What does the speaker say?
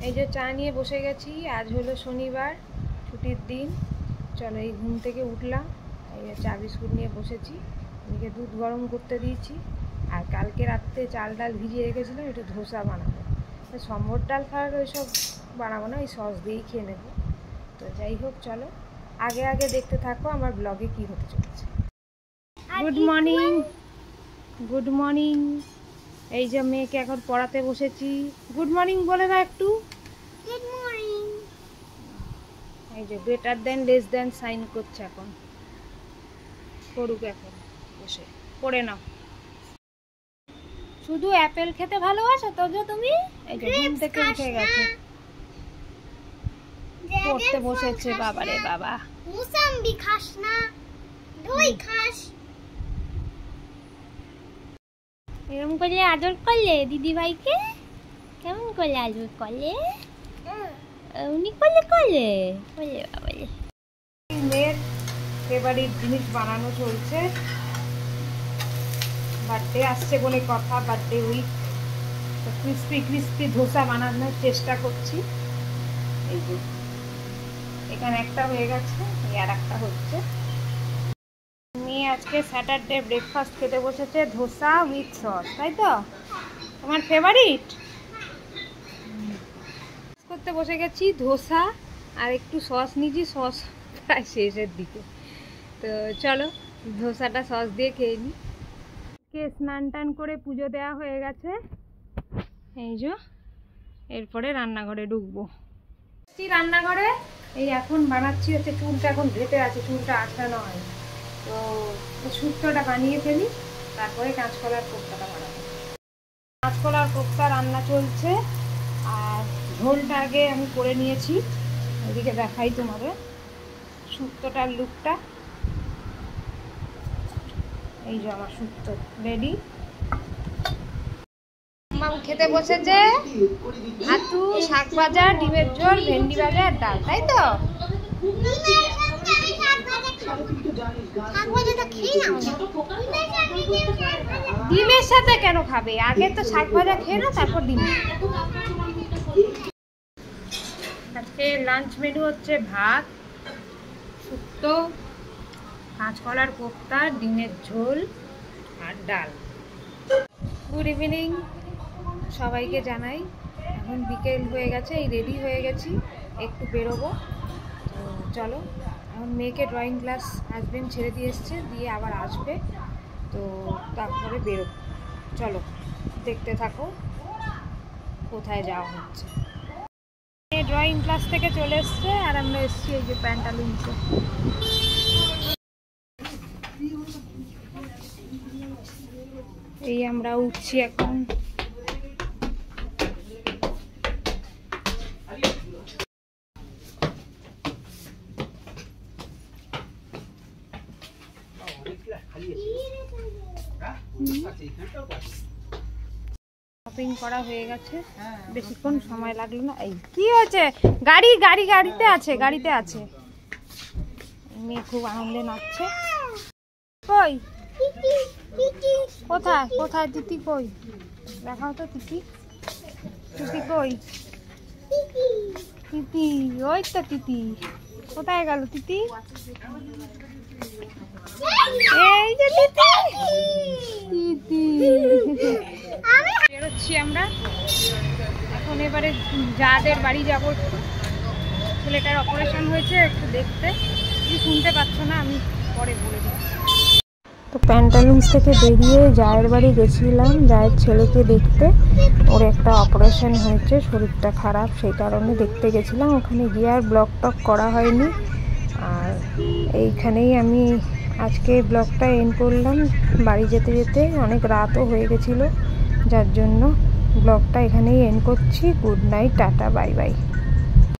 এই যে চা নিয়ে বসে গেছি। আজ হলো শনিবার, ছুটির দিন। চলো, এই ঘুম থেকে উঠলাম, এই চা বিস্কুট নিয়ে বসেছি। এদিকে দুধ গরম করতে দিয়েছি। আর কালকে রাত্রে চাল ডাল ভিজিয়ে রেখেছিলাম, একটু ধোসা বানাবো। সম্বর ডাল ফাল ওইসব বানাবো না, ওই সস দিয়েই খেয়ে নেবো। তো যাই হোক, চলো আগে আগে দেখতে থাকো আমার ব্লগে কি হতে চলেছে। Good morning, good morning. এই যে মেয়েকে এখন পড়াতে বসেছি। গুড মর্নিং বলে না একটু। Good morning. এই যে better than less than sign করছে, এখন করুক, এখন বসে পড়ে নাও। শুধু অ্যাপেল খেতে ভালোবাসো তো যে তুমি? এই যে ঘুম থেকে উঠে গেছে, পড়তে বসেছে। বাবারে বাবা, মুসাম্বি খাস না, দই খাস। এরকম করলে আদর করলে দিদি ভাইকে? কেমন করলে আদর করলে? উনি করলে করলে বলে বাবালে। মেয়ের ফেভারিট জিনিস বানানো চলছে। বার্থডে আসছে বলে কথা, বার্থডে উইক। তো ক্রিস্পি ক্রিস্পি ধোসা বানানোর চেষ্টা করছি। এই যে এখানে একটা হয়ে গেছে, আর একটা হচ্ছে। মেয়ে আজকে স্যাটারডে ব্রেকফাস্ট খেতে বসেছে ধোসা উইথ সস, তাই তো? তোমার ফেভারিট? করতে বসে গেছি ধোসা, আর একটু সস নিয়েছি, সস প্রায় শেষের দিকে। তো চলো ধোসাটা সস দিয়ে খেয়ে নিই। স্নান টান করে পুজো দেওয়া হয়ে গেছে। এই যে এরপরে রান্নাঘরে ঢুকবো। রান্নাঘরে এই এখন বানাচ্ছি হচ্ছে, চুলটা এখন ভেতরে আছে, চুলটা আঁচড়ানো হয়। তো শুক্তোটা বানিয়ে ফেলি, তারপরে কাঁচকলার কোপ্তাটা বানাবো। কাঁচকলার কোপ্তা রান্না চলছে, আর ঝোলটা আগে আমি করে নিয়েছি। ওইদিকে দেখাই তোমাদের শুক্তোটার লুকটা। এই যে আমার শুক্তো রেডি। মাম খেতে বসেছে আতু, শাক ভাজা, ডিমের ঝোল, ভেন্ডি ভাজা আর ডাল, তাই তো? ডিমের সাথে কেন খাবে? আগে তো শাক ভাজা খেয়ে না, তারপর ডিম। আজকে লাঞ্চ মেনু হচ্ছে ভাত, শুক্তো, কাঁচকলার কোপ্তা, ডিমের ঝোল আর ডাল। গুড ইভিনিং সবাইকে জানাই। এখন বিকেল হয়ে গেছে, এই রেডি হয়ে গেছি, একটু বেরোবো। তো চলো, এখন মেয়েকে ড্রয়িং ক্লাস হাজবেন্ড ছেড়ে দিয়ে এসছে, দিয়ে আবার আসবে। তো তারপরে বেরোবো। চলো দেখতে থাকো কোথায় যাওয়া হচ্ছে। ড্রয়িং ক্লাস থেকে চলে এসছে, আর আমরা এসছি এই যে প্যান্টালুনসে। এই আমরা উঠছি এখন। শপিং করা হয়ে গেছে, বেশিক্ষণ সময় লাগলো না। এই কি হয়েছে? গাড়িতে আছে, গাড়িতে আছে। মেয়ে খুব আনন্দে নাচছে। কই কোথায় কোথায় তিতি কই? দেখাও তো তিতি, তিতি কই? তিতি ওই তো, তিতি কোথায় গেল? তিতি এই যে তিতি, তিতি। বেরোচ্ছি আমরা এখন, এবারে যাদের বাড়ি যাবো। একটু ছেলেটার অপারেশন হয়েছে, একটু দেখতে। কিছু শুনতে পাচ্ছ না, আমি পরে বলে দিচ্ছি। তো প্যান্টালুন্স থেকে বেরিয়ে জায়ের বাড়ি গেছিলাম, জায়ের ছেলেকে দেখতে। ওর একটা অপারেশন হয়েছে, শরীরটা খারাপ, সেই কারণে দেখতে গেছিলাম। ওখানে গিয়ে আর ব্লগ টক করা হয়নি। আর এইখানেই আমি আজকে ব্লগটা এন্ড করলাম। বাড়ি যেতে যেতে অনেক রাতও হয়ে গেছিলো, যার জন্য ব্লগটা এখানেই এন্ড করছি। Good night, tata, bye bye.